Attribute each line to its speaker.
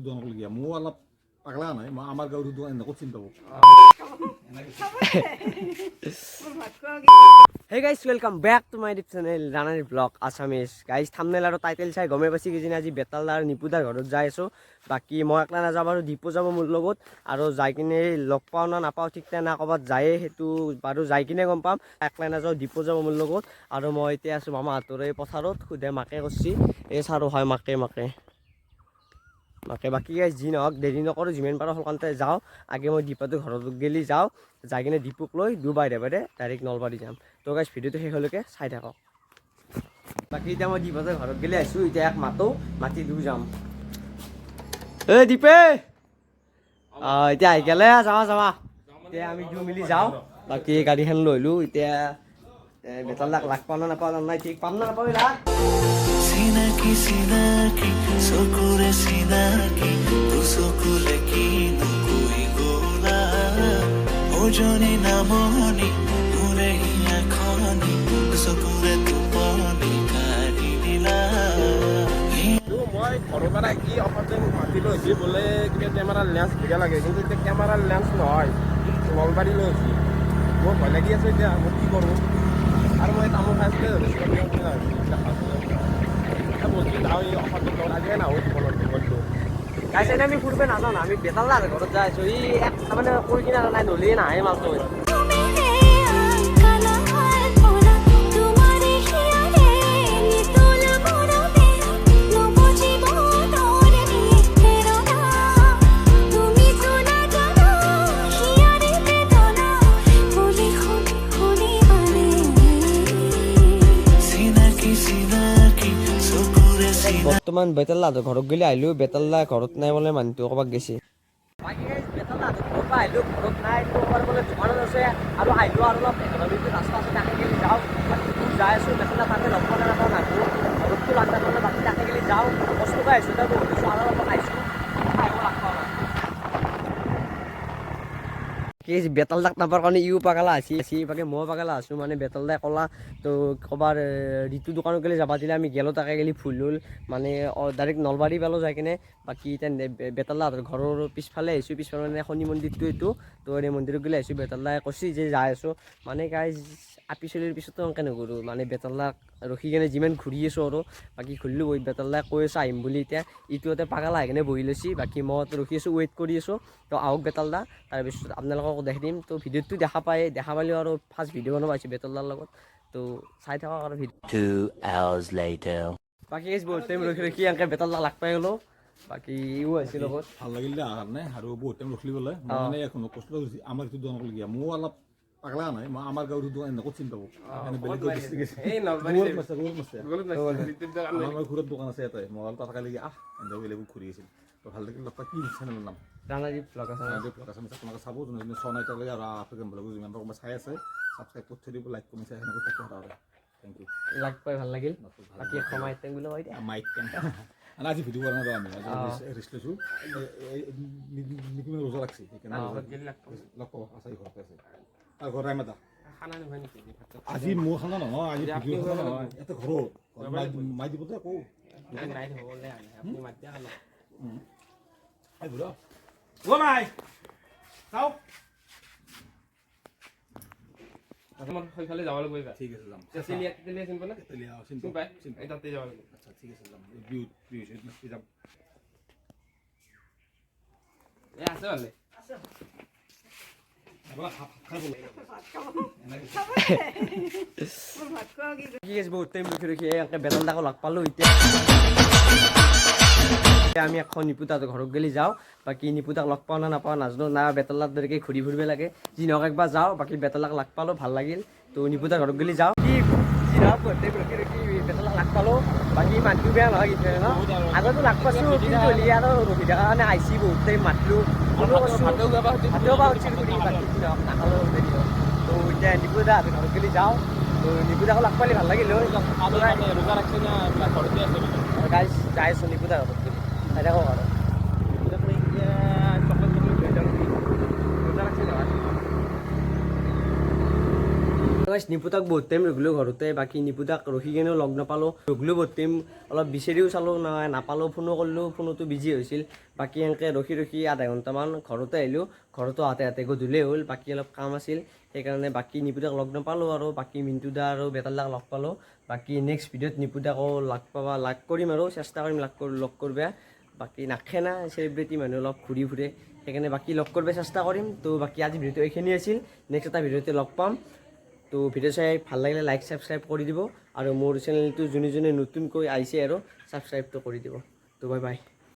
Speaker 1: দোকানলৈকে মোৰ অলপ পাগলা নাই মই আমাৰ গাঁৱৰ দোকান এনেকৈ চিন্তা পাব।
Speaker 2: Hey guys, welcome back to my YouTube channel Ranari Vlog Assamese. Guys, thumbnail আৰু টাইটেল চাই গমে পাইছি কিজিন আজি বেতালদাৰ নিপুদাৰ ঘৰত যাই আছো। বাকি মই একলা নাযাম আৰু দীপু যাব মোৰ লগত আৰু যাই কিনে লগ পাও না নাপাও ঠিক না ক'বাত যায়ে হেতু বাৰু যাই কিনে গম পাম। একলা নাযাও দীপু যাব মোৰ লগত আৰু মই এতিয়া আছো মামা হাতৰে পথাৰত খুদে মাকে কৰছি এই চাৰো হয় মাকে বাকি গাইজ যি নহওক দেৰি নকৰোঁ যিমান পাৰোঁ সোনকালতে যাওঁ আগে মই দীপাটো ঘৰত গেলি যাওঁ যাই কিনে দীপুক লৈ বাহিৰে ডাইৰেক্ট নলবাৰী যাম তো গাইজ ভিডিঅ'টো শেষলৈকে চাই থাকক বাকী এতিয়া মই দীপাটোৰ ঘৰত গেলি আহিছোঁ এতিয়া এক মাতি দিও যাম এই দীপে এতিয়া আহি গেলে যাৱা এতিয়া আমি দুই মিলি যাওঁ বাকী গাড়ীখন লৈ লো এতিয়া বেতালদাক লাগ পাওঁ না নাপাওঁ নাই ঠিক পাম না নাপাওঁ লাগ
Speaker 3: Sinaki, sokure sinaki, tu sokure ki nukui gola. Ojoni namoni, ure hiya khani, tu sokure tu pani kari dila.
Speaker 4: মই ঘৰৰ পৰা কি অফাৰতে মোক মাতি লৈছি বোলে কিবা কেমেৰাৰ লেন্স ভিডিঅ' লাগে কিন্তু এতিয়া কেমেৰাৰ লেন্স নহয় নলবাৰী লৈছি মোৰ ভয় লাগি আছে এতিয়া মই কি কৰোঁ আৰু মই তামোল খাইছিলে বলছি যাওঁ এই অফাৰটো লগত আজিয়ে নাহোঁ জীৱনটো
Speaker 2: গাইছে আমি ফুৰবে নাযাওঁ না আমি বেতালদাৰ ঘৰত যাই আছোঁ ই এক তাৰমানে কৈ কিনে নাই নলিয়ে নাহে মালটো বৰ্তমান বেতালদাৰ ঘৰত গ'লে আহিলোঁ বেতালদা ঘৰত নাই বোলে মানুহটো ক'ৰবাত গৈছে ঘৰত নাই বোলে দোকানত আছে আৰু আহিলোঁ আৰু অলপ ৰাস্তা আছে তাকে গেলি যাওঁ যাই আছোঁ বেতালদা তাতে লগ পালে নাপাওঁ মানুহ ঘৰতটো লাগ পালে বাকী তাকে গেলি যাওঁ কষ্ট পাই আহিছোঁ তাত বহিছোঁ আৰু অলপ আহিছোঁ বেতালদাক নাপাৰ কাৰণে ইও পাগলা আছি বাকী মই পাগলা আছোঁ মানে বেতালদাই ক'লা তো ক'বাৰ ঋতু দোকানত গেলি যাবা দিলে আমি গেলোঁ তাকে গেলি ভুল হ'ল মানে ডাইৰেক্ট নলবাৰী পালোঁ যাই কিনে বাকী এতিয়া বেতালদাহঁতৰ ঘৰৰ পিছফালে আহিছোঁ পিছফালে মানে শনি মন্দিৰটো এইটো তো এই মন্দিৰত গেলি আহিছোঁ বেতালদাই কৈছি যে যাই আছোঁ মানে গাইজ আপি চলিৰ পিছতো এনেকৈ নকৰোঁ মানে বেতালদাক ৰখি কিনে যিমান ঘূৰি আছোঁ আৰু বাকী ঘূৰিলোঁ বেতালদাই কৈ আছোঁ আহিম বুলি এতিয়া ইটোতে পাগলা আহি কিনে বহি লৈছি বাকী মই ৰখি আছোঁ ৱেইট কৰি আছোঁ তো আহক বেতালদা তাৰপিছত আপোনালোকক দেখাই দিম তো ভিডিঅ'টো দেখা পালেও আৰু ফাৰ্ষ্ট ভিডিঅ' বনাব আহিছোঁ বেতালদাৰ লগত তো চাই থাকক আৰু ভিডিঅ'
Speaker 3: 2 hours later.
Speaker 2: বাকী বহুত টাইম ৰখি এনেকৈ বেতালদাক লাগ পাই গ'লোঁ বাকী ইও আহিছে লগত
Speaker 1: ভাল লাগিল দে কাৰণে আৰু বহুত টাইম ৰখলি বোলে মই মানে এখন কষ্ট কৰিছোঁ আমাৰ এইটো দোকানলৈকে মোৰ অলপ পাগলা নাই মই আমাৰ গাঁৱৰ দোকান এনেকৈ চিন্তা পাব বেলেগ আমাৰ ঘৰত দোকান আছে ইয়াতে মই অলপ তাতকৈ লাগি এনেকৈ বেলেগ ঘূৰি আছিল তো ভাল লাগিল লগ কি চেনেলৰ নাম
Speaker 2: ৰাণাৰী ভ্লগ আছে
Speaker 1: আপোনালোকে চাব যোনে যোনে চোৱা নাই এতিয়ালৈকে আৰু আফ্ৰিকান ব্লগ যিমান পাৰোঁ চাই আছে ছাবস্ক্ৰাইব কৰি থৈ দিব লাইক কমেণ্ট চাই সেনেকৈ থাকিব আৰু থেংক ইউ
Speaker 2: লাগ পাই ভাল লাগিল বাকী সময় টাইম বুলি কয় দিয়া
Speaker 1: মাইক আজি ভিডিঅ' কৰা নাই আমি ৰেষ্ট লৈছোঁ নিকিমান ৰোজা লাগছে সেইকাৰণে লগ পাব আছে ঘৰতে আছে তাৰ ঘৰ ৰাইমাতা আজি মোৰ খানা নহয় আজি ভিডিঅ' খানা নহয় ইয়াতে ঘৰত মাই দিব দে কওঁ
Speaker 4: মাই চাওক সেইফালে যাব লাগিব
Speaker 1: ঠিক আছে যাম
Speaker 4: চিনি পায় তাতে যাব লাগিব
Speaker 1: আচ্ছা ঠিক আছে যাম যাম
Speaker 4: আছে ভালে
Speaker 2: বহুত টাইম ৰখি এনেকৈ বেতালদাকো লগ পালোঁ এতিয়া আমি এখন নিপুতাহঁতৰ ঘৰত গেলি যাওঁ বাকী নিপুতাক লগ পাওঁ না নাপাওঁ নাজানো না বেতালদাৰ দৰেকৈ ঘূৰি ফুৰিব লাগে যি নহওক একবাৰ যাওঁ বাকী বেতালদাক লগ পালোঁ ভাল লাগিল তো নিপুতাৰ ঘৰত গেলি যাওঁ যি নহওক বহুত টাইম ৰখি বেতালদাক লগ পালোঁ বাকী মানুহটো বেয়া নহয় কিন্তু ন আগতো লগ পাইছোঁ কিন্তু হ'লে আৰু ৰখি থকাৰ কাৰণে আহিছি বহুত টাইম মাতিলোঁ ভাতেও পাওঁ বাকী যি নহওক নাখালেও দেৰি হ'ল তো এতিয়া নিপুতাহঁতৰ ঘৰত গেলি যাওঁ তো নিপুতাকো লগ পালে ভাল লাগিল
Speaker 4: ৰোজা ৰাখছে না ঘৰতে আছে
Speaker 2: গাইজ যাই আছোঁ নিপুতাৰ ঘৰত গেলি চাই থাকক আৰু চকলেট লৈ যাওঁ ৰোজা ৰাখছে নহয় গাইছ নিপুতাক বহুত টাইম ৰখিলোঁ ঘৰতে, বাকী নিপুতাক ৰখি কিনেও লগ নাপালোঁ, ৰখিলোঁ বহুত টাইম, অলপ বিচাৰিও চালোঁ নাপালোঁ, ফোনো কৰিলোঁ, ফোনতো বিজি হৈছিল। বাকী এনেকৈ ৰখি ৰখি আধা ঘণ্টামান ঘৰতে আহিলোঁ, ঘৰতো হাতে গধূলি হ'ল, বাকী অলপ কাম আছিল সেইকাৰণে বাকী নিপুতাক লগ নাপালোঁ আৰু বাকী মিণ্টু দা আৰু বেতালদাক লগ পালোঁ। বাকী নেক্সট ভিডিঅ'ত নিপুতাকো লাগ কৰিম আৰু চেষ্টা কৰিম লগ কৰিব। বাকী নাখে না চেলিব্ৰিটি মানুহ অলপ ঘূৰি ফুৰে, সেইকাৰণে বাকী লগ কৰিব চেষ্টা কৰিম। তো বাকী আজি ভিডিঅ'টো এইখিনি আছিল, নেক্সট এটা ভিডিঅ'তে লগ পাম। তো ভিডিঅ' চাই ভাল লাগিলে লাইক ছাবস্ক্ৰাইব কৰি দিব আৰু মোৰ চেনেলটো যোনে নতুনকৈ আহিছে আৰু ছাবস্ক্ৰাইবটো কৰি দিব। তো বাই বাই।